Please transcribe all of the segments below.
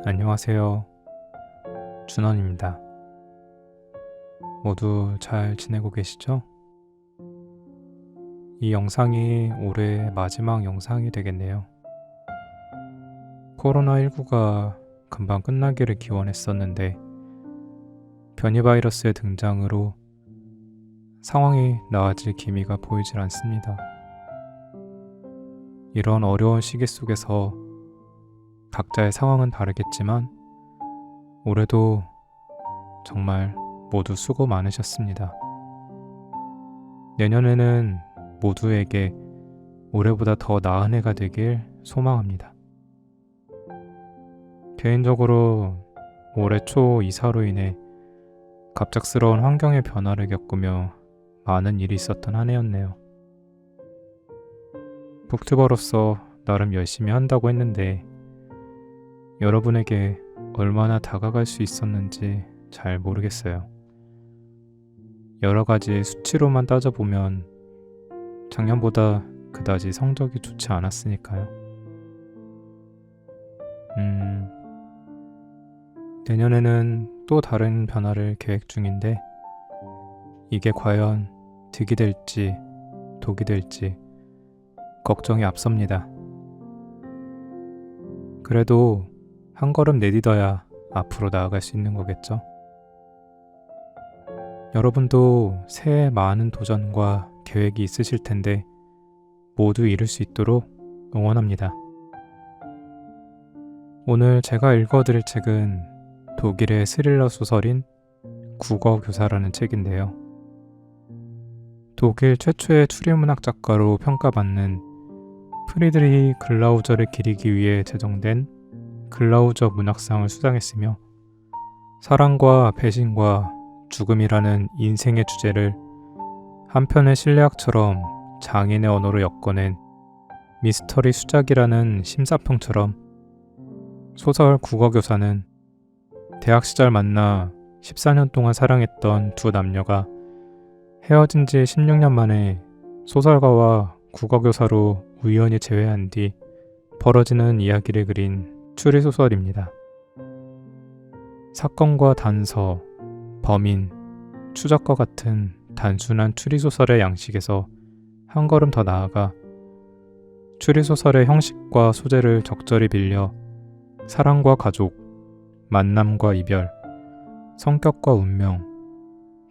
안녕하세요. 준원입니다. 모두 잘 지내고 계시죠? 이 영상이 올해 마지막 영상이 되겠네요. 코로나19가 금방 끝나기를 기원했었는데 변이 바이러스의 등장으로 상황이 나아질 기미가 보이질 않습니다. 이런 어려운 시기 속에서 각자의 상황은 다르겠지만 올해도 정말 모두 수고 많으셨습니다. 내년에는 모두에게 올해보다 더 나은 해가 되길 소망합니다. 개인적으로 올해 초 이사로 인해 갑작스러운 환경의 변화를 겪으며 많은 일이 있었던 한 해였네요. 북튜버로서 나름 열심히 한다고 했는데 여러분에게 얼마나 다가갈 수 있었는지 잘 모르겠어요. 여러 가지 수치로만 따져보면 작년보다 그다지 성적이 좋지 않았으니까요. 내년에는 또 다른 변화를 계획 중인데 이게 과연 득이 될지 독이 될지 걱정이 앞섭니다. 그래도 한 걸음 내딛어야 앞으로 나아갈 수 있는 거겠죠? 여러분도 새해 많은 도전과 계획이 있으실 텐데 모두 이룰 수 있도록 응원합니다. 오늘 제가 읽어드릴 책은 독일의 스릴러 소설인 국어교사라는 책인데요. 독일 최초의 추리문학 작가로 평가받는 프리드리히 글라우저를 기리기 위해 제정된 글라우저 문학상을 수상했으며 사랑과 배신과 죽음이라는 인생의 주제를 한편의 실내악처럼 장인의 언어로 엮어낸 미스터리 수작이라는 심사평처럼 소설 국어교사는 대학 시절 만나 14년 동안 사랑했던 두 남녀가 헤어진 지 16년 만에 소설가와 국어교사로 우연히 재회한 뒤 벌어지는 이야기를 그린 추리소설입니다. 사건과 단서, 범인, 추적과 같은 단순한 추리소설의 양식에서 한 걸음 더 나아가 추리소설의 형식과 소재를 적절히 빌려 사랑과 가족, 만남과 이별, 성격과 운명,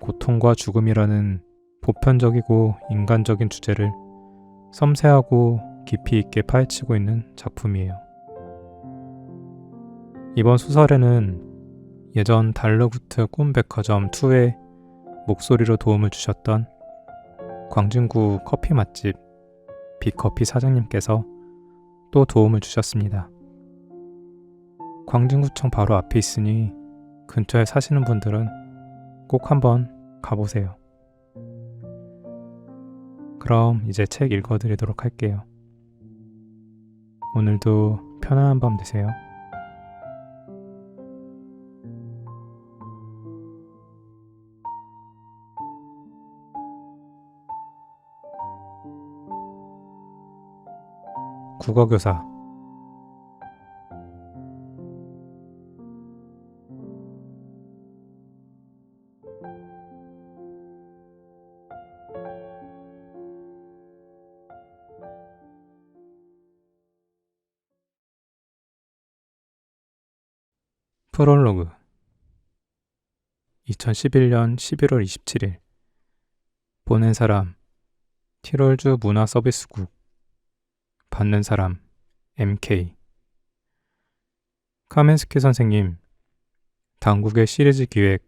고통과 죽음이라는 보편적이고 인간적인 주제를 섬세하고 깊이 있게 파헤치고 있는 작품이에요. 이번 소설에는 예전 달러구트 꿈백화점 2에 목소리로 도움을 주셨던 광진구 커피 맛집 빅커피 사장님께서 또 도움을 주셨습니다. 광진구청 바로 앞에 있으니 근처에 사시는 분들은 꼭 한번 가보세요. 그럼 이제 책 읽어드리도록 할게요. 오늘도 편안한 밤 되세요. 국어교사. 프롤로그. 2011년 11월 27일. 보낸 사람 티롤주 문화서비스국. 받는 사람 MK. 카멘스키 선생님, 당국의 시리즈 기획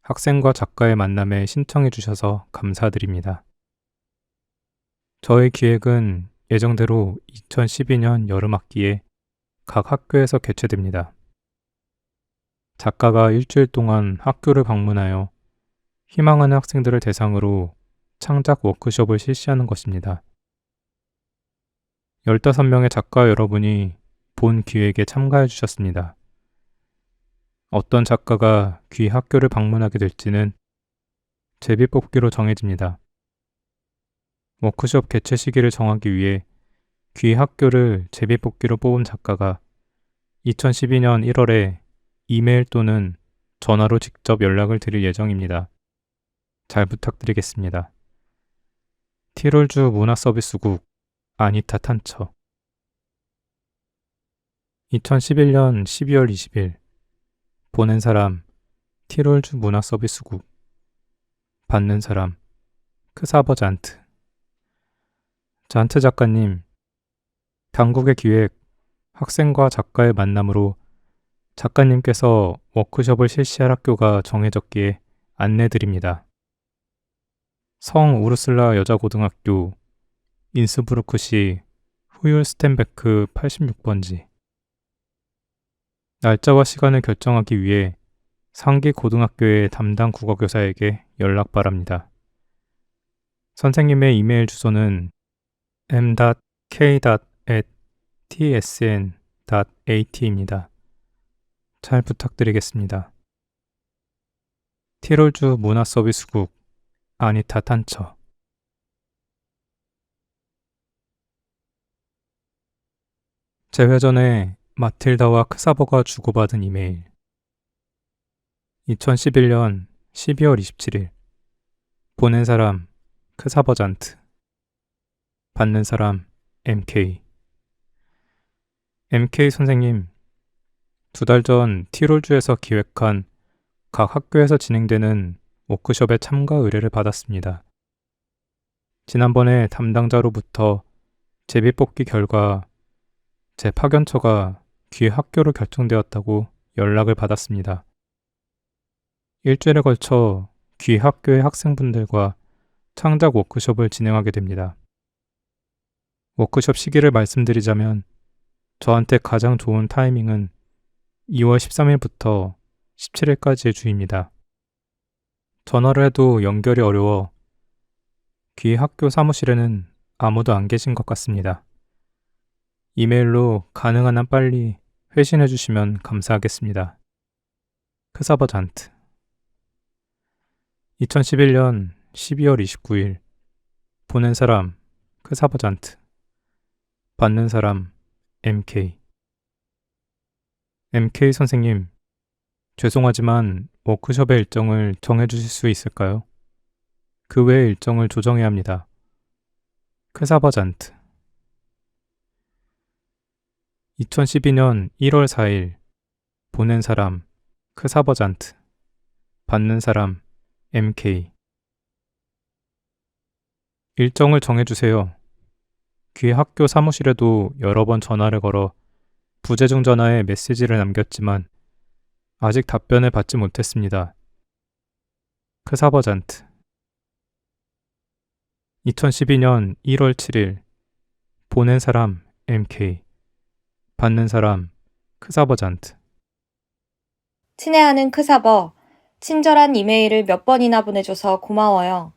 학생과 작가의 만남에 신청해 주셔서 감사드립니다. 저희 기획은 예정대로 2012년 여름학기에 각 학교에서 개최됩니다. 작가가 일주일 동안 학교를 방문하여 희망하는 학생들을 대상으로 창작 워크숍을 실시하는 것입니다. 15명의 작가 여러분이 본 기획에 참가해 주셨습니다. 어떤 작가가 귀 학교를 방문하게 될지는 제비뽑기로 정해집니다. 워크숍 개최 시기를 정하기 위해 귀 학교를 제비뽑기로 뽑은 작가가 2012년 1월에 이메일 또는 전화로 직접 연락을 드릴 예정입니다. 잘 부탁드리겠습니다. 티롤주 문화서비스국 아니타 탄처 2011년 12월 20일 보낸 사람 티롤주 문화서비스국 받는 사람 크사버 잔트 잔트 작가님, 당국의 기획 학생과 작가의 만남으로 작가님께서 워크숍을 실시할 학교가 정해졌기에 안내드립니다. 성 우르슬라 여자고등학교 인스부르크시 후율스텐베크 86번지 날짜와 시간을 결정하기 위해 상기 고등학교의 담당 국어교사에게 연락 바랍니다. 선생님의 이메일 주소는 m.k.@tsn.at입니다. 잘 부탁드리겠습니다. 티롤주 문화서비스국 아니타 탄처 재회 전에 마틸다와 크사버가 주고받은 이메일 2011년 12월 27일 보낸 사람 크사버 잔트 받는 사람 MK 선생님, 2달 전 티롤주에서 기획한 각 학교에서 진행되는 워크숍에 참가 의뢰를 받았습니다. 지난번에 담당자로부터 제비뽑기 결과 제 파견처가 귀 학교로 결정되었다고 연락을 받았습니다. 일주일에 걸쳐 귀 학교의 학생분들과 창작 워크숍을 진행하게 됩니다. 워크숍 시기를 말씀드리자면 저한테 가장 좋은 타이밍은 2월 13일부터 17일까지의 주입니다. 전화를 해도 연결이 어려워 귀 학교 사무실에는 아무도 안 계신 것 같습니다. 이메일로 가능한 한 빨리 회신해 주시면 감사하겠습니다. 크사버 잔트 2011년 12월 29일 보낸 사람 크사버 잔트 받는 사람 MK 선생님, 죄송하지만 워크숍의 일정을 정해주실 수 있을까요? 그 외의 일정을 조정해야 합니다. 크사버 잔트 2012년 1월 4일 보낸 사람 크사버 잔트 받는 사람 MK 일정을 정해주세요. 귀 학교 사무실에도 여러 번 전화를 걸어 부재중 전화에 메시지를 남겼지만 아직 답변을 받지 못했습니다. 크사버 잔트 2012년 1월 7일 보낸 사람 MK 받는 사람 크사버 잔트 친애하는 크사버, 친절한 이메일을 몇 번이나 보내줘서 고마워요.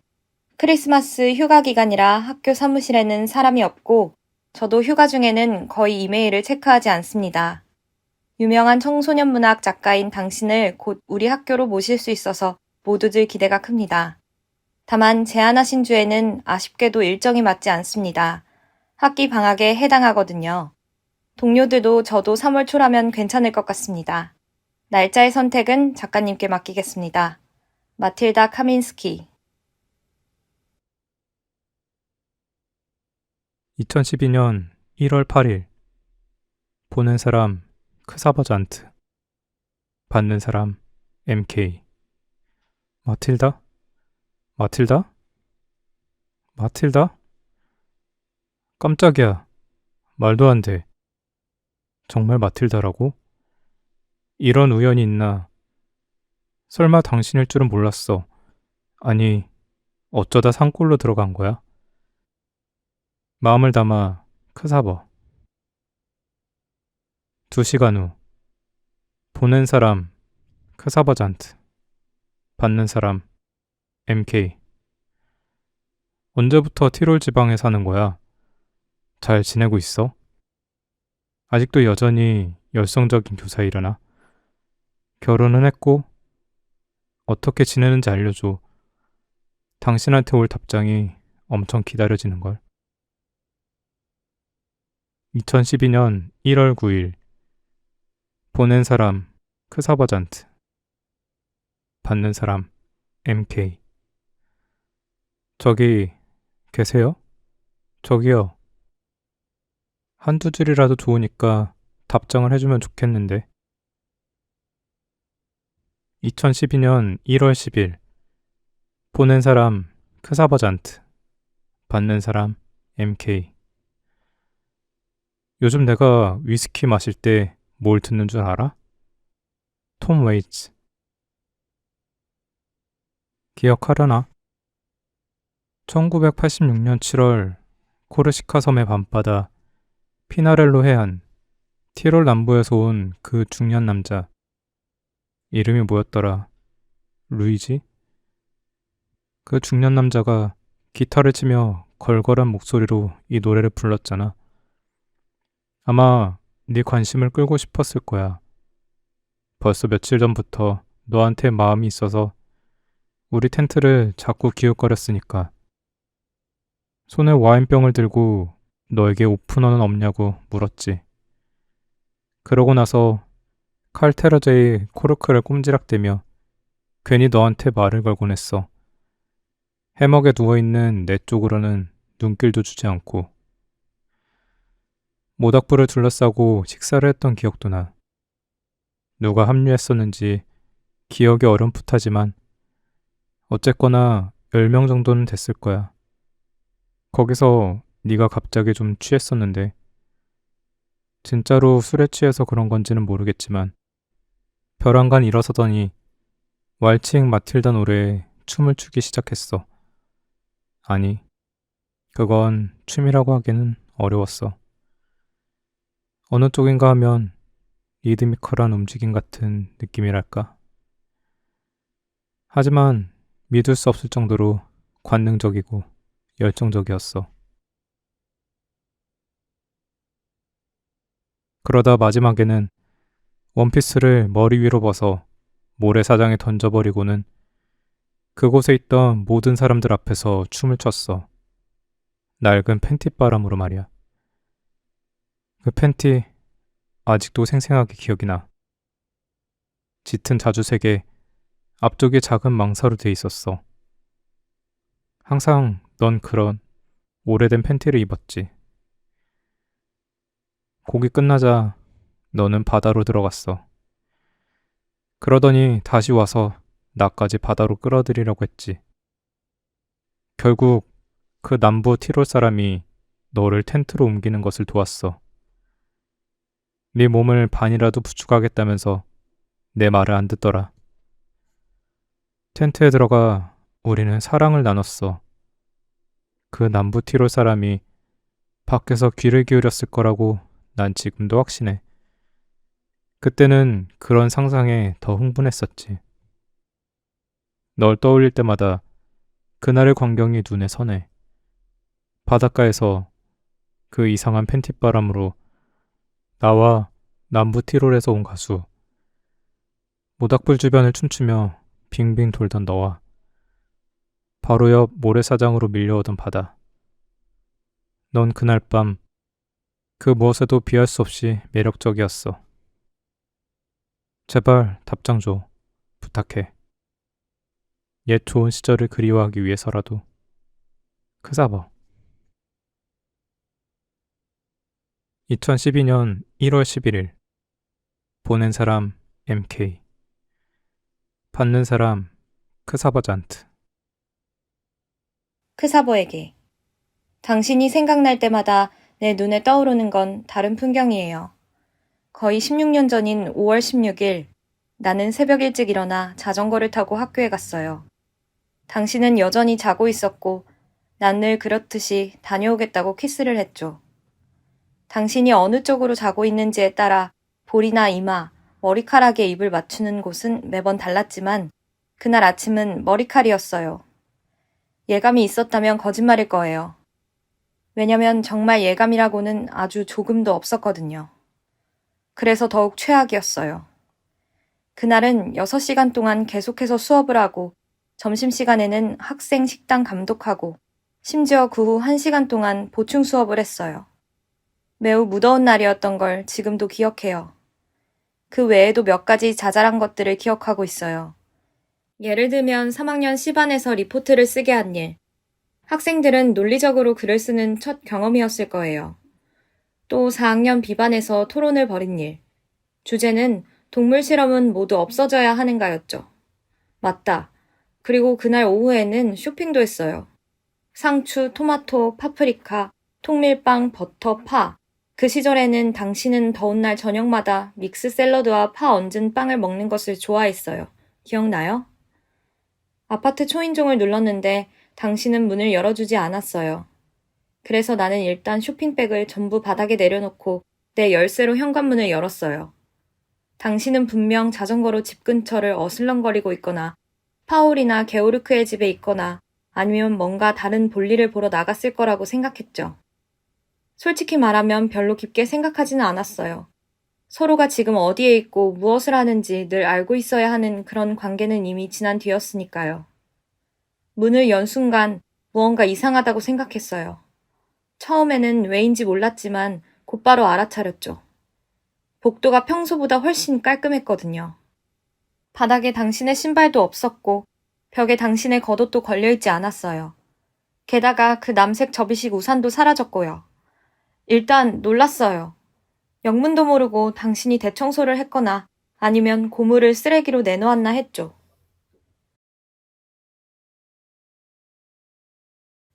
크리스마스 휴가 기간이라 학교 사무실에는 사람이 없고 저도 휴가 중에는 거의 이메일을 체크하지 않습니다. 유명한 청소년 문학 작가인 당신을 곧 우리 학교로 모실 수 있어서 모두들 기대가 큽니다. 다만 제안하신 주에는 아쉽게도 일정이 맞지 않습니다. 학기 방학에 해당하거든요. 동료들도 저도 3월 초라면 괜찮을 것 같습니다. 날짜의 선택은 작가님께 맡기겠습니다. 마틸다 카민스키 2012년 1월 8일 보낸 사람 크사버 잔트 받는 사람 MK 마틸다? 깜짝이야. 말도 안 돼. 정말 마틸다라고? 이런 우연이 있나? 설마 당신일 줄은 몰랐어. 아니, 어쩌다 산골로 들어간 거야? 마음을 담아 크사버 2시간 후 보낸 사람 크사버 잔트 받는 사람 MK 언제부터 티롤 지방에 사는 거야? 잘 지내고 있어? 아직도 여전히 열성적인 교사이려나? 결혼은 했고 어떻게 지내는지 알려줘. 당신한테 올 답장이 엄청 기다려지는걸. 2012년 1월 9일 보낸 사람 크사버잔트, 받는 사람 MK. 저기 계세요? 저기요. 한두 줄이라도 좋으니까 답장을 해주면 좋겠는데. 2012년 1월 10일. 보낸 사람 크사버잔트, 받는 사람 MK. 요즘 내가 위스키 마실 때 뭘 듣는 줄 알아? 톰 웨이츠. 기억하려나? 1986년 7월 코르시카 섬의 밤바다 피나렐로 해안 티롤 남부에서 온 그 중년 남자. 이름이 뭐였더라? 루이지? 그 중년 남자가 기타를 치며 걸걸한 목소리로 이 노래를 불렀잖아. 아마 네 관심을 끌고 싶었을 거야. 벌써 며칠 전부터 너한테 마음이 있어서 우리 텐트를 자꾸 기웃거렸으니까. 손에 와인병을 들고 너에게 오프너는 없냐고 물었지. 그러고 나서 칼 테러제의 코르크를 꼼지락대며 괜히 너한테 말을 걸곤 했어. 해먹에 누워있는 내 쪽으로는 눈길도 주지 않고. 모닥불을 둘러싸고 식사를 했던 기억도 나. 누가 합류했었는지 기억이 어렴풋하지만 어쨌거나 10명 정도는 됐을 거야. 거기서 네가 갑자기 좀 취했었는데 진짜로 술에 취해서 그런 건지는 모르겠지만 벼랑간 일어서더니 왈칭 마틸다 노래에 춤을 추기 시작했어. 아니, 그건 춤이라고 하기는 어려웠어. 어느 쪽인가 하면 리드미컬한 움직임 같은 느낌이랄까. 하지만 믿을 수 없을 정도로 관능적이고 열정적이었어. 그러다 마지막에는 원피스를 머리 위로 벗어 모래사장에 던져버리고는 그곳에 있던 모든 사람들 앞에서 춤을 췄어. 낡은 팬티바람으로 말이야. 그 팬티 아직도 생생하게 기억이 나. 짙은 자주색에 앞쪽에 작은 망사로 돼 있었어. 항상 넌 그런 오래된 팬티를 입었지. 곡이 끝나자 너는 바다로 들어갔어. 그러더니 다시 와서 나까지 바다로 끌어들이려고 했지. 결국 그 남부 티롤 사람이 너를 텐트로 옮기는 것을 도왔어. 네 몸을 반이라도 부축하겠다면서 내 말을 안 듣더라. 텐트에 들어가 우리는 사랑을 나눴어. 그 남부 티롤 사람이 밖에서 귀를 기울였을 거라고 난 지금도 확신해. 그때는 그런 상상에 더 흥분했었지. 널 떠올릴 때마다 그날의 광경이 눈에 선해. 바닷가에서 그 이상한 팬티바람으로 나와 남부 티롤에서 온 가수, 모닥불 주변을 춤추며 빙빙 돌던 너와 바로 옆 모래사장으로 밀려오던 바다. 넌 그날 밤 그 무엇에도 비할 수 없이 매력적이었어. 제발 답장 줘. 부탁해. 옛 좋은 시절을 그리워하기 위해서라도. 크사버. 2012년 1월 11일. 보낸 사람 MK. 받는 사람 크사버잔트. 크사버에게. 당신이 생각날 때마다 내 눈에 떠오르는 건 다른 풍경이에요. 거의 16년 전인 5월 16일, 나는 새벽 일찍 일어나 자전거를 타고 학교에 갔어요. 당신은 여전히 자고 있었고, 난 늘 그렇듯이 다녀오겠다고 키스를 했죠. 당신이 어느 쪽으로 자고 있는지에 따라 볼이나 이마, 머리카락에 입을 맞추는 곳은 매번 달랐지만, 그날 아침은 머리칼이었어요. 예감이 있었다면 거짓말일 거예요. 왜냐면 정말 예감이라고는 아주 조금도 없었거든요. 그래서 더욱 최악이었어요. 그날은 6시간 동안 계속해서 수업을 하고 점심시간에는 학생 식당 감독하고 심지어 그 후 1시간 동안 보충 수업을 했어요. 매우 무더운 날이었던 걸 지금도 기억해요. 그 외에도 몇 가지 자잘한 것들을 기억하고 있어요. 예를 들면 3학년 C반에서 리포트를 쓰게 한 일. 학생들은 논리적으로 글을 쓰는 첫 경험이었을 거예요. 또 4학년 B반에서 토론을 벌인 일. 주제는 동물 실험은 모두 없어져야 하는가였죠. 맞다. 그리고 그날 오후에는 쇼핑도 했어요. 상추, 토마토, 파프리카, 통밀빵, 버터, 파. 그 시절에는 당신은 더운 날 저녁마다 믹스 샐러드와 파 얹은 빵을 먹는 것을 좋아했어요. 기억나요? 아파트 초인종을 눌렀는데 당신은 문을 열어주지 않았어요. 그래서 나는 일단 쇼핑백을 전부 바닥에 내려놓고 내 열쇠로 현관문을 열었어요. 당신은 분명 자전거로 집 근처를 어슬렁거리고 있거나 파울이나 게오르크의 집에 있거나 아니면 뭔가 다른 볼일을 보러 나갔을 거라고 생각했죠. 솔직히 말하면 별로 깊게 생각하지는 않았어요. 서로가 지금 어디에 있고 무엇을 하는지 늘 알고 있어야 하는 그런 관계는 이미 지난 뒤였으니까요. 문을 연 순간 무언가 이상하다고 생각했어요. 처음에는 왜인지 몰랐지만 곧바로 알아차렸죠. 복도가 평소보다 훨씬 깔끔했거든요. 바닥에 당신의 신발도 없었고 벽에 당신의 겉옷도 걸려있지 않았어요. 게다가 그 남색 접이식 우산도 사라졌고요. 일단 놀랐어요. 영문도 모르고 당신이 대청소를 했거나 아니면 고물을 쓰레기로 내놓았나 했죠.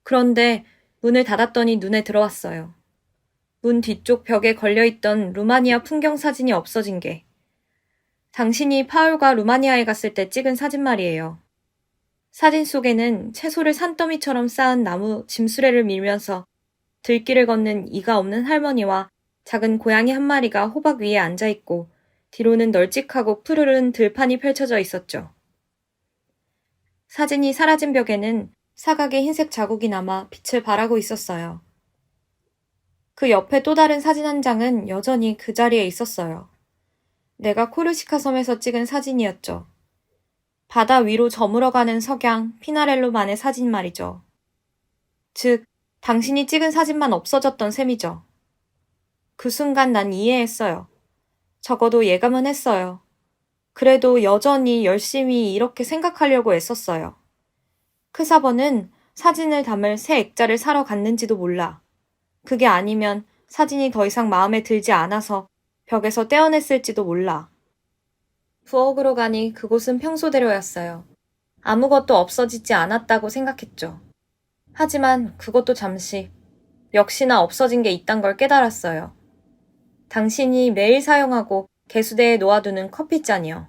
그런데 문을 닫았더니 눈에 들어왔어요. 문 뒤쪽 벽에 걸려있던 루마니아 풍경 사진이 없어진 게. 당신이 파울과 루마니아에 갔을 때 찍은 사진 말이에요. 사진 속에는 채소를 산더미처럼 쌓은 나무 짐수레를 밀면서 들길을 걷는 이가 없는 할머니와 작은 고양이 한 마리가 호박 위에 앉아있고 뒤로는 널찍하고 푸르른 들판이 펼쳐져 있었죠. 사진이 사라진 벽에는 사각의 흰색 자국이 남아 빛을 발하고 있었어요. 그 옆에 또 다른 사진 한 장은 여전히 그 자리에 있었어요. 내가 코르시카 섬에서 찍은 사진이었죠. 바다 위로 저물어가는 석양, 피나렐로만의 사진 말이죠. 즉, 당신이 찍은 사진만 없어졌던 셈이죠. 그 순간 난 이해했어요. 적어도 예감은 했어요. 그래도 여전히 열심히 이렇게 생각하려고 애썼어요. 크사버는 사진을 담을 새 액자를 사러 갔는지도 몰라. 그게 아니면 사진이 더 이상 마음에 들지 않아서 벽에서 떼어냈을지도 몰라. 부엌으로 가니 그곳은 평소대로였어요. 아무것도 없어지지 않았다고 생각했죠. 하지만 그것도 잠시 역시나 없어진 게 있단 걸 깨달았어요. 당신이 매일 사용하고 개수대에 놓아두는 커피잔이요.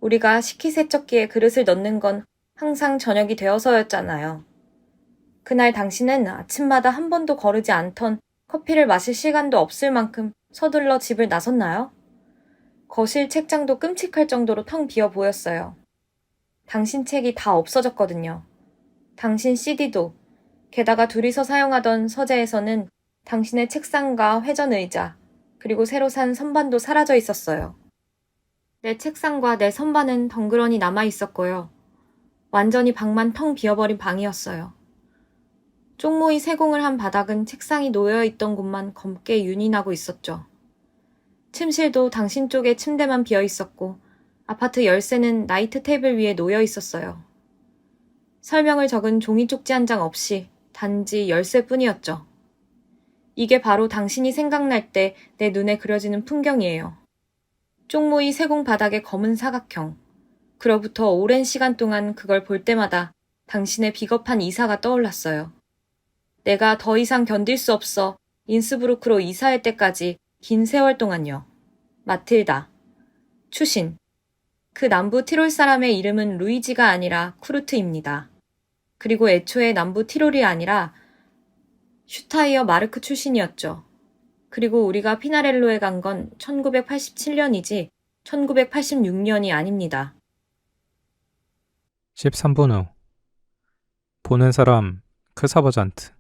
우리가 식기세척기에 그릇을 넣는 건 항상 저녁이 되어서였잖아요. 그날 당신은 아침마다 한 번도 거르지 않던 커피를 마실 시간도 없을 만큼 서둘러 집을 나섰나요? 거실 책장도 끔찍할 정도로 텅 비어 보였어요. 당신 책이 다 없어졌거든요. 당신 CD도, 게다가 둘이서 사용하던 서재에서는 당신의 책상과 회전 의자, 그리고 새로 산 선반도 사라져 있었어요. 내 책상과 내 선반은 덩그러니 남아 있었고요. 완전히 방만 텅 비어버린 방이었어요. 쪽모이 세공을 한 바닥은 책상이 놓여있던 곳만 검게 윤이 나고 있었죠. 침실도 당신 쪽에 침대만 비어 있었고 아파트 열쇠는 나이트 테이블 위에 놓여 있었어요. 설명을 적은 종이 쪽지 한 장 없이 단지 열쇠뿐이었죠. 이게 바로 당신이 생각날 때 내 눈에 그려지는 풍경이에요. 쪽모이 세공 바닥의 검은 사각형. 그로부터 오랜 시간 동안 그걸 볼 때마다 당신의 비겁한 이사가 떠올랐어요. 내가 더 이상 견딜 수 없어 인스부르크로 이사할 때까지 긴 세월 동안요. 마틸다. 추신. 그 남부 티롤 사람의 이름은 루이지가 아니라 쿠르트입니다. 그리고 애초에 남부 티롤이 아니라 슈타이어 마르크 출신이었죠. 그리고 우리가 피나렐로에 간 건 1987년이지 1986년이 아닙니다. 13분 후. 보는 사람 크사버잔트,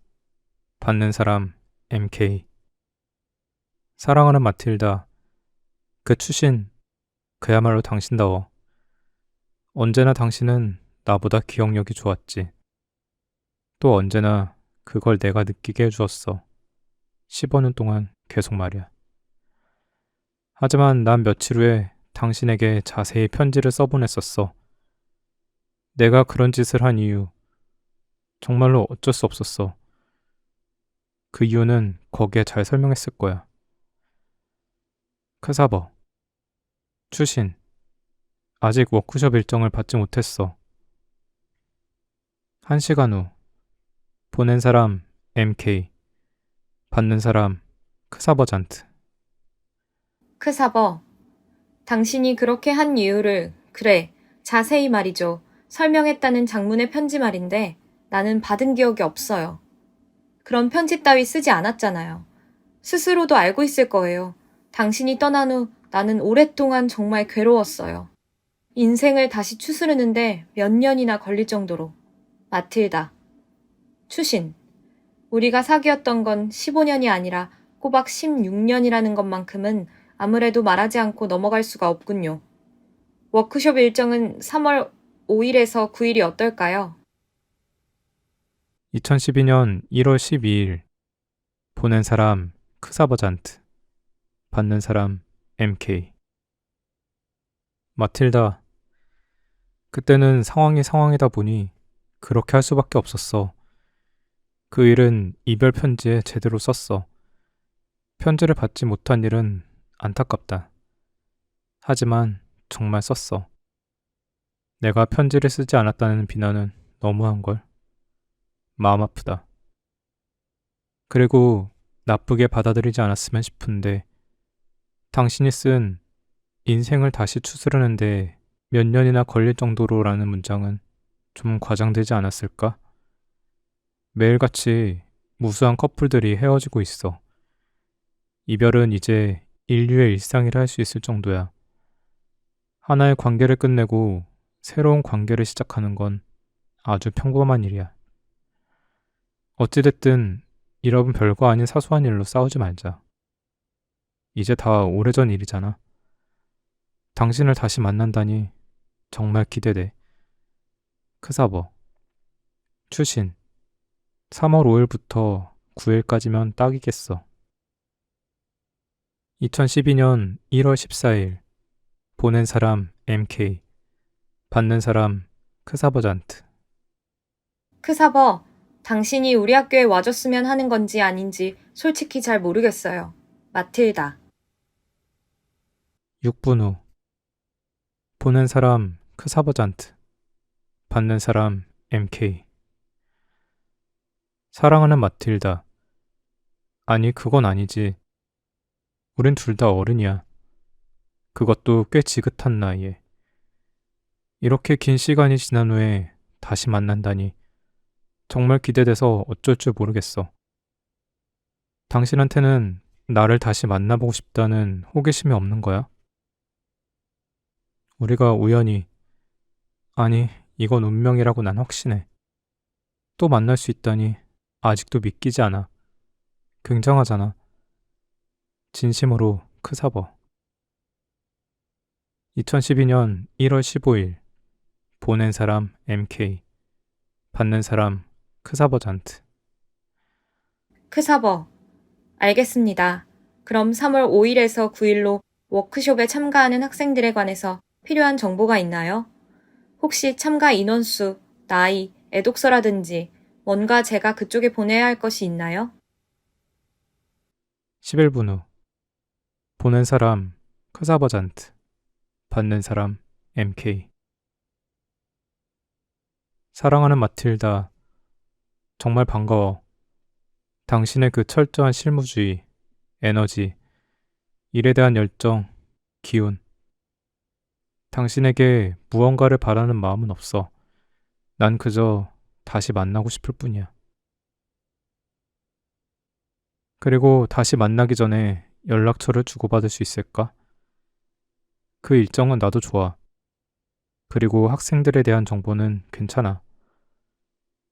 받는 사람 MK. 사랑하는 마틸다, 그 추신, 그야말로 당신다워. 언제나 당신은 나보다 기억력이 좋았지. 또 언제나 그걸 내가 느끼게 해주었어. 15년 동안 계속 말이야. 하지만 난 며칠 후에 당신에게 자세히 편지를 써보냈었어. 내가 그런 짓을 한 이유, 정말로 어쩔 수 없었어. 그 이유는 거기에 잘 설명했을 거야. 크사버, 추신, 아직 워크숍 일정을 받지 못했어. 1시간 후, 보낸 사람 MK, 받는 사람 크사버잔트. 크사버, 당신이 그렇게 한 이유를, 그래, 자세히 말이죠. 설명했다는 장문의 편지 말인데 나는 받은 기억이 없어요. 그런 편지 따위 쓰지 않았잖아요. 스스로도 알고 있을 거예요. 당신이 떠난 후 나는 오랫동안 정말 괴로웠어요. 인생을 다시 추스르는데 몇 년이나 걸릴 정도로. 마틸다. 추신. 우리가 사귀었던 건 15년이 아니라 꼬박 16년이라는 것만큼은 아무래도 말하지 않고 넘어갈 수가 없군요. 워크숍 일정은 3월 5일에서 9일이 어떨까요? 2012년 1월 12일, 보낸 사람 크사버잔트, 받는 사람 MK. 마틸다, 그때는 상황이 상황이다 보니 그렇게 할 수밖에 없었어. 그 일은 이별 편지에 제대로 썼어. 편지를 받지 못한 일은 안타깝다. 하지만 정말 썼어. 내가 편지를 쓰지 않았다는 비난은 너무한걸. 마음 아프다. 그리고 나쁘게 받아들이지 않았으면 싶은데 당신이 쓴 인생을 다시 추스르는데 몇 년이나 걸릴 정도로라는 문장은 좀 과장되지 않았을까? 매일같이 무수한 커플들이 헤어지고 있어. 이별은 이제 인류의 일상이라 할 수 있을 정도야. 하나의 관계를 끝내고 새로운 관계를 시작하는 건 아주 평범한 일이야. 어찌됐든 이런 별거 아닌 사소한 일로 싸우지 말자. 이제 다 오래전 일이잖아. 당신을 다시 만난다니 정말 기대돼. 크사버. 추신. 3월 5일부터 9일까지면 딱이겠어. 2012년 1월 14일. 보낸 사람 MK. 받는 사람 크사버잔트. 크사버, 당신이 우리 학교에 와줬으면 하는 건지 아닌지 솔직히 잘 모르겠어요. 마틸다. 6분 후. 보낸 사람 크사버잔트. 받는 사람 MK. 사랑하는 마틸다. 아니, 그건 아니지. 우린 둘 다 어른이야. 그것도 꽤 지긋한 나이에. 이렇게 긴 시간이 지난 후에 다시 만난다니 정말 기대돼서 어쩔 줄 모르겠어. 당신한테는 나를 다시 만나보고 싶다는 호기심이 없는 거야? 우리가 우연히, 아니, 이건 운명이라고 난 확신해. 또 만날 수 있다니 아직도 믿기지 않아. 굉장하잖아. 진심으로 크사버. 2012년 1월 15일. 보낸 사람 MK. 받는 사람 크사버잔트. 크사버, 알겠습니다. 그럼 3월 5일에서 9일로 워크숍에 참가하는 학생들에 관해서 필요한 정보가 있나요? 혹시 참가 인원수, 나이, 애독서라든지 뭔가 제가 그쪽에 보내야 할 것이 있나요? 11분 후. 보낸 사람 크사버잔트. 받는 사람 MK. 사랑하는 마틸다. 정말 반가워. 당신의 그 철저한 실무주의, 에너지, 일에 대한 열정, 기운. 당신에게 무언가를 바라는 마음은 없어. 난 그저 다시 만나고 싶을 뿐이야. 그리고 다시 만나기 전에 연락처를 주고받을 수 있을까? 그 일정은 나도 좋아. 그리고 학생들에 대한 정보는 괜찮아.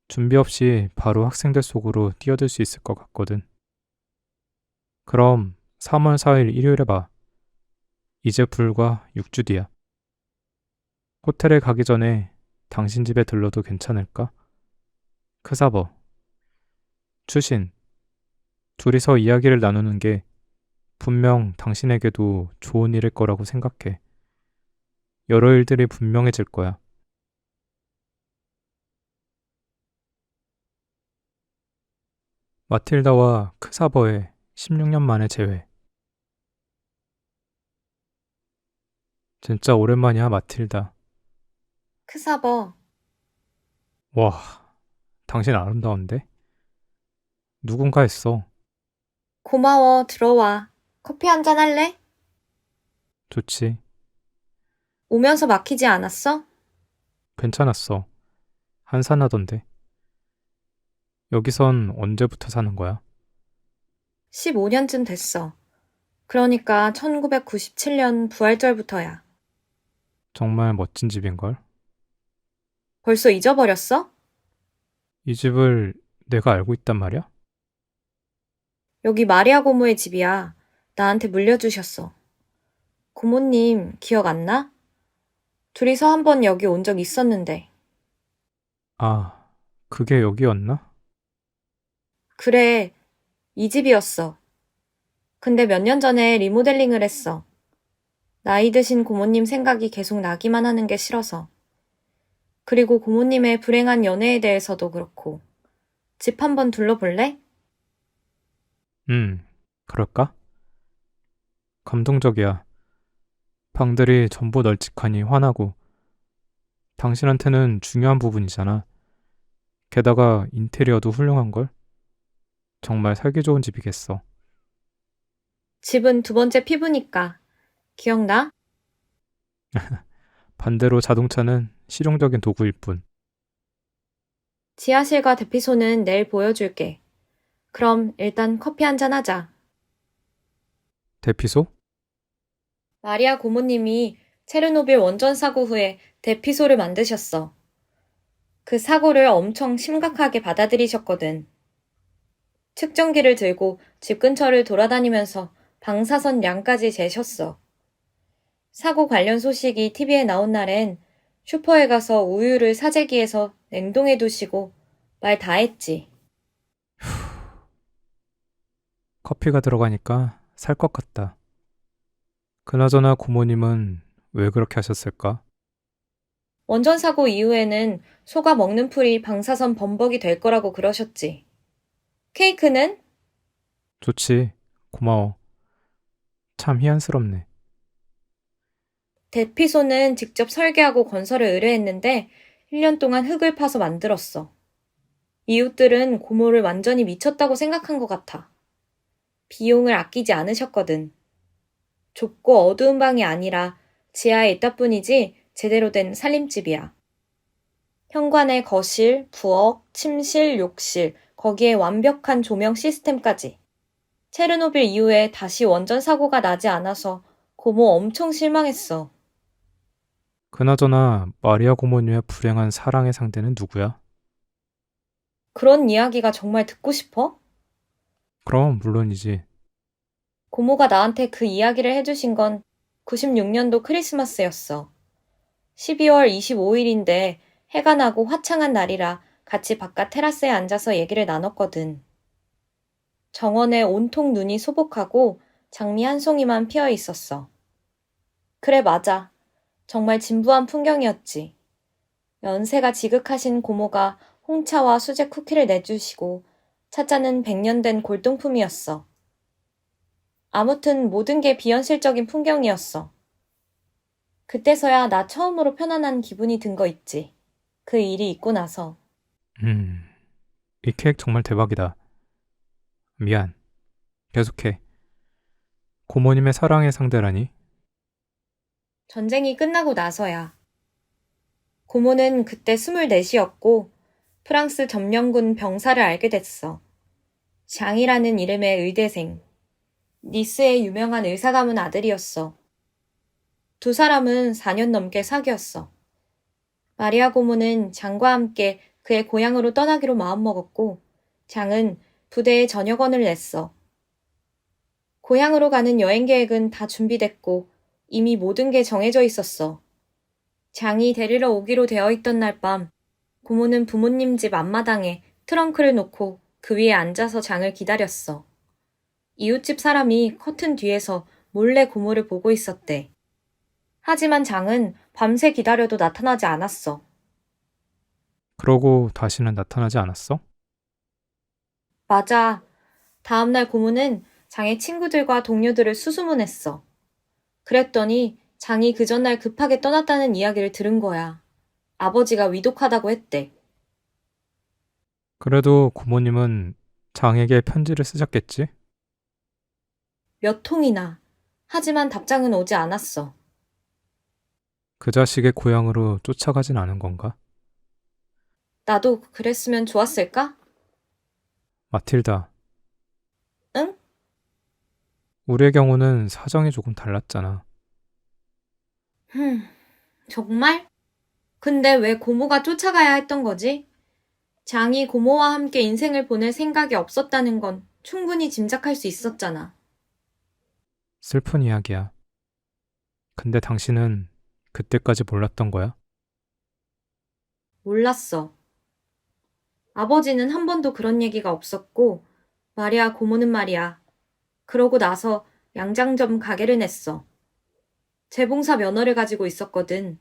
준비 없이 바로 학생들 속으로 뛰어들 수 있을 것 같거든. 그럼 3월 4일 일요일에 봐. 이제 불과 6주 뒤야. 호텔에 가기 전에 당신 집에 들러도 괜찮을까? 크사버. 추신. 둘이서 이야기를 나누는 게 분명 당신에게도 좋은 일일 거라고 생각해. 여러 일들이 분명해질 거야. 마틸다와 크사버의 16년 만의 재회. 진짜 오랜만이야, 마틸다. 크사버, 와, 당신 아름다운데? 누군가 했어. 고마워, 들어와. 커피 한잔 할래? 좋지. 오면서 막히지 않았어? 괜찮았어. 한산하던데. 여기선 언제부터 사는 거야? 15년쯤 됐어. 그러니까 1997년 부활절부터야. 정말 멋진 집인걸? 벌써 잊어버렸어? 이 집을 내가 알고 있단 말이야? 여기 마리아 고모의 집이야. 나한테 물려주셨어. 고모님 기억 안 나? 둘이서 한 번 여기 온 적 있었는데. 아, 그게 여기였나? 그래, 이 집이었어. 근데 몇 년 전에 리모델링을 했어. 나이 드신 고모님 생각이 계속 나기만 하는 게 싫어서. 그리고 고모님의 불행한 연애에 대해서도 그렇고. 집 한번 둘러볼래? 그럴까? 감동적이야. 방들이 전부 널찍하니 환하고, 당신한테는 중요한 부분이잖아. 게다가 인테리어도 훌륭한걸? 정말 살기 좋은 집이겠어. 집은 두 번째 피부니까. 기억나? 반대로 자동차는 실용적인 도구일 뿐. 지하실과 대피소는 내일 보여줄게. 그럼 일단 커피 한잔 하자. 대피소? 마리아 고모님이 체르노빌 원전 사고 후에 대피소를 만드셨어. 그 사고를 엄청 심각하게 받아들이셨거든. 측정기를 들고 집 근처를 돌아다니면서 방사선 양까지 재셨어. 사고 관련 소식이 TV에 나온 날엔 슈퍼에 가서 우유를 사재기에서 냉동해 두시고 말 다 했지. 커피가 들어가니까 살 것 같다. 그나저나 고모님은 왜 그렇게 하셨을까? 원전 사고 이후에는 소가 먹는 풀이 방사선 범벅이 될 거라고 그러셨지. 케이크는 좋지. 고마워. 참 희한스럽네. 대피소는 직접 설계하고 건설을 의뢰했는데 1년 동안 흙을 파서 만들었어. 이웃들은 고모를 완전히 미쳤다고 생각한 것 같아. 비용을 아끼지 않으셨거든. 좁고 어두운 방이 아니라 지하에 있다 뿐이지 제대로 된 살림집이야. 현관에 거실, 부엌, 침실, 욕실, 거기에 완벽한 조명 시스템까지. 체르노빌 이후에 다시 원전 사고가 나지 않아서 고모 엄청 실망했어. 그나저나 마리아 고모님의 불행한 사랑의 상대는 누구야? 그런 이야기가 정말 듣고 싶어? 그럼 물론이지. 고모가 나한테 그 이야기를 해주신 건 96년도 크리스마스였어. 12월 25일인데 해가 나고 화창한 날이라 같이 바깥 테라스에 앉아서 얘기를 나눴거든. 정원에 온통 눈이 소복하고 장미 한 송이만 피어 있었어. 그래, 맞아. 정말 진부한 풍경이었지. 연세가 지극하신 고모가 홍차와 수제 쿠키를 내주시고 차자는 100년 된 골동품이었어. 아무튼 모든 게 비현실적인 풍경이었어. 그때서야 나 처음으로 편안한 기분이 든 거 있지. 그 일이 있고 나서. 이 케이크 정말 대박이다. 미안. 계속해. 고모님의 사랑의 상대라니? 전쟁이 끝나고 나서야. 고모는 그때 24이었고 프랑스 점령군 병사를 알게 됐어. 장이라는 이름의 의대생. 니스의 유명한 의사 가문 아들이었어. 두 사람은 4년 넘게 사귀었어. 마리아 고모는 장과 함께 그의 고향으로 떠나기로 마음먹었고 장은 부대에 전역원을 냈어. 고향으로 가는 여행 계획은 다 준비됐고 이미 모든 게 정해져 있었어. 장이 데리러 오기로 되어 있던 날 밤 고모는 부모님 집 앞마당에 트렁크를 놓고 그 위에 앉아서 장을 기다렸어. 이웃집 사람이 커튼 뒤에서 몰래 고모를 보고 있었대. 하지만 장은 밤새 기다려도 나타나지 않았어. 그러고 다시는 나타나지 않았어? 맞아. 다음날 고모는 장의 친구들과 동료들을 수소문했어. 그랬더니 장이 그 전날 급하게 떠났다는 이야기를 들은 거야. 아버지가 위독하다고 했대. 그래도 고모님은 장에게 편지를 쓰셨겠지? 몇 통이나. 하지만 답장은 오지 않았어. 그 자식의 고향으로 쫓아가진 않은 건가? 나도 그랬으면 좋았을까? 마틸다, 응? 우리의 경우는 사정이 조금 달랐잖아. 흠, 정말? 근데 왜 고모가 쫓아가야 했던 거지? 장이 고모와 함께 인생을 보낼 생각이 없었다는 건 충분히 짐작할 수 있었잖아. 슬픈 이야기야. 근데 당신은 그때까지 몰랐던 거야? 몰랐어. 아버지는 한 번도 그런 얘기가 없었고, 말이야, 고모는 말이야. 그러고 나서 양장점 가게를 냈어. 재봉사 면허를 가지고 있었거든.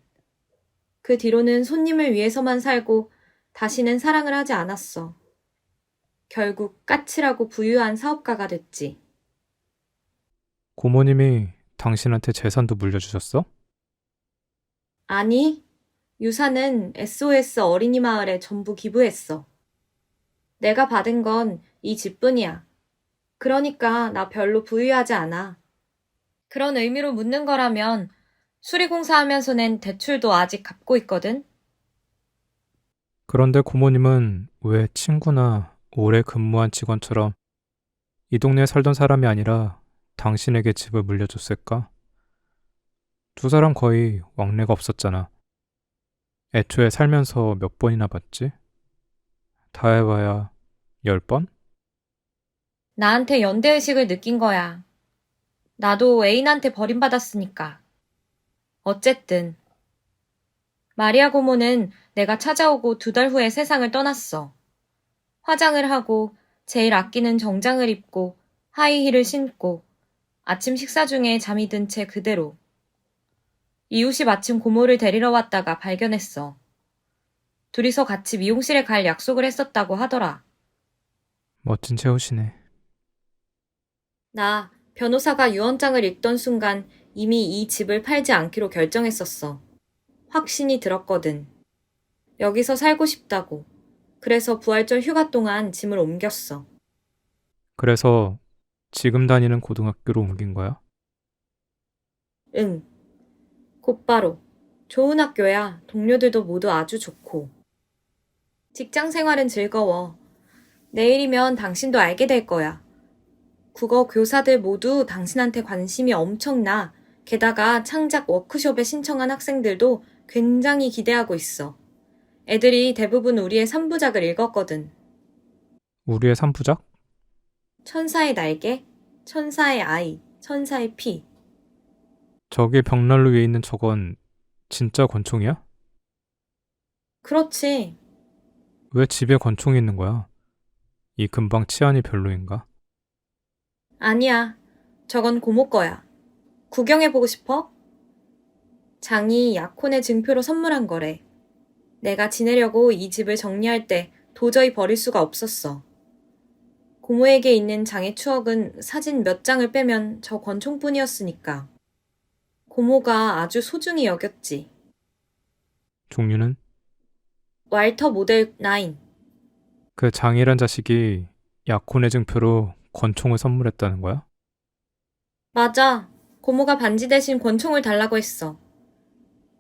그 뒤로는 손님을 위해서만 살고 다시는 사랑을 하지 않았어. 결국 까칠하고 부유한 사업가가 됐지. 고모님이 당신한테 재산도 물려주셨어? 아니, 유산은 SOS 어린이 마을에 전부 기부했어. 내가 받은 건 이 집뿐이야. 그러니까 나 별로 부유하지 않아. 그런 의미로 묻는 거라면 수리공사 하면서 낸 대출도 아직 갚고 있거든. 그런데 고모님은 왜 친구나 오래 근무한 직원처럼 이 동네에 살던 사람이 아니라 당신에게 집을 물려줬을까? 두 사람 거의 왕래가 없었잖아. 애초에 살면서 몇 번이나 봤지? 다 해봐야 10번? 나한테 연대의식을 느낀 거야. 나도 애인한테 버림받았으니까. 어쨌든 마리아 고모는 내가 찾아오고 2달 후에 세상을 떠났어. 화장을 하고 제일 아끼는 정장을 입고 하이힐을 신고 아침 식사 중에 잠이 든 채 그대로. 이웃이 마침 고모를 데리러 왔다가 발견했어. 둘이서 같이 미용실에 갈 약속을 했었다고 하더라. 멋진 채우시네. 나 변호사가 유언장을 읽던 순간 이미 이 집을 팔지 않기로 결정했었어. 확신이 들었거든. 여기서 살고 싶다고. 그래서 부활절 휴가 동안 짐을 옮겼어. 그래서 지금 다니는 고등학교로 옮긴 거야? 응. 곧바로. 좋은 학교야. 동료들도 모두 아주 좋고. 직장 생활은 즐거워. 내일이면 당신도 알게 될 거야. 국어 교사들 모두 당신한테 관심이 엄청나. 게다가 창작 워크숍에 신청한 학생들도 굉장히 기대하고 있어. 애들이 대부분 우리의 3부작을 읽었거든. 우리의 삼부작? 천사의 날개, 천사의 아이, 천사의 피. 저기 벽난로 위에 있는 저건 진짜 권총이야? 그렇지. 왜 집에 권총이 있는 거야? 이 근방 치안이 별로인가? 아니야. 저건 고모 거야. 구경해보고 싶어? 장이 약혼의 증표로 선물한 거래. 내가 지내려고 이 집을 정리할 때 도저히 버릴 수가 없었어. 고모에게 있는 장의 추억은 사진 몇 장을 빼면 저 권총뿐이었으니까. 고모가 아주 소중히 여겼지. 종류는? 왈터 모델 9. 그 장이란 자식이 약혼의 증표로 권총을 선물했다는 거야? 맞아. 고모가 반지 대신 권총을 달라고 했어.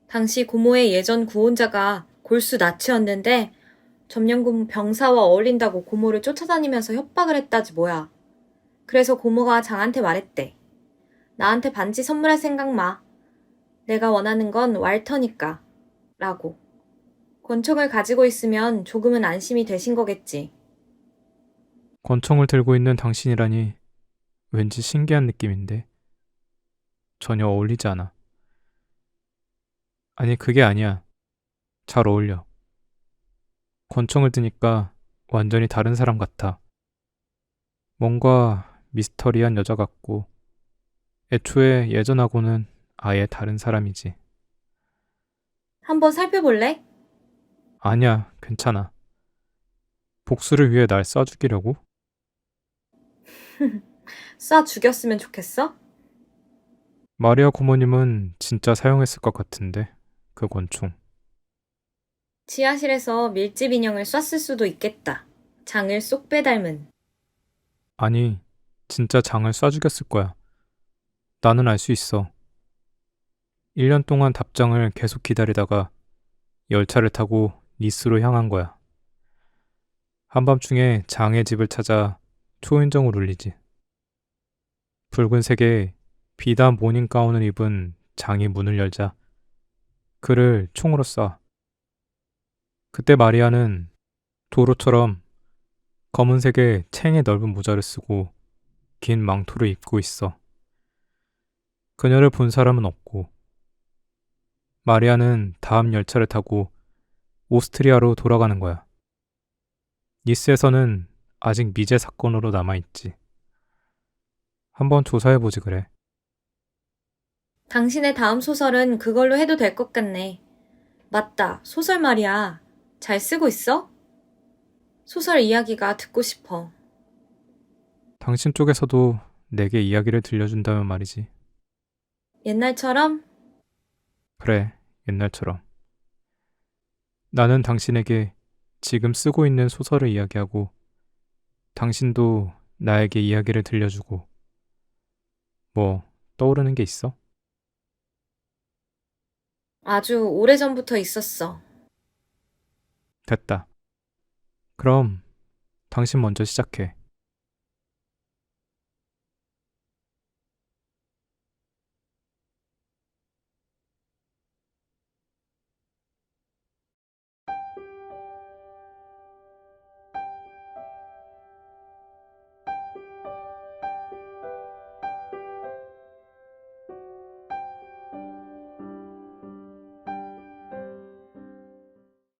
당시 고모의 예전 구혼자가 골수 나치였는데 점령군 병사와 어울린다고 고모를 쫓아다니면서 협박을 했다지 뭐야. 그래서 고모가 장한테 말했대. 나한테 반지 선물할 생각 마. 내가 원하는 건 왈터니까. 라고. 권총을 가지고 있으면 조금은 안심이 되신 거겠지. 권총을 들고 있는 당신이라니 왠지 신기한 느낌인데 전혀 어울리지 않아. 아니, 그게 아니야. 잘 어울려. 권총을 드니까 완전히 다른 사람 같아. 뭔가 미스터리한 여자 같고 애초에 예전하고는 아예 다른 사람이지. 한번 살펴볼래? 아니야, 괜찮아. 복수를 위해 날 쏴 죽이려고? 쏴 죽였으면 좋겠어? 마리아 고모님은 진짜 사용했을 것 같은데, 그 권총. 지하실에서 밀집 인형을 쐈을 수도 있겠다. 장을 쏙 빼닮은. 아니, 진짜 장을 쏴 죽였을 거야. 나는 알 수 있어. 1년 동안 답장을 계속 기다리다가 열차를 타고 니스로 향한 거야. 한밤중에 장의 집을 찾아 초인종을 울리지. 붉은색의 비단 모닝 가운을 입은 장이 문을 열자 그를 총으로 쏴. 그때 마리아는 도로처럼 검은색의 챙의 넓은 모자를 쓰고 긴 망토를 입고 있어. 그녀를 본 사람은 없고 마리아는 다음 열차를 타고 오스트리아로 돌아가는 거야. 니스에서는 아직 미제 사건으로 남아있지. 한번 조사해보지 그래. 당신의 다음 소설은 그걸로 해도 될 것 같네. 맞다. 소설 말이야. 잘 쓰고 있어? 소설 이야기가 듣고 싶어. 당신 쪽에서도 내게 이야기를 들려준다면 말이지. 옛날처럼? 그래, 옛날처럼. 나는 당신에게 지금 쓰고 있는 소설을 이야기하고 당신도 나에게 이야기를 들려주고 뭐 떠오르는 게 있어? 아주 오래전부터 있었어. 됐다. 그럼 당신 먼저 시작해.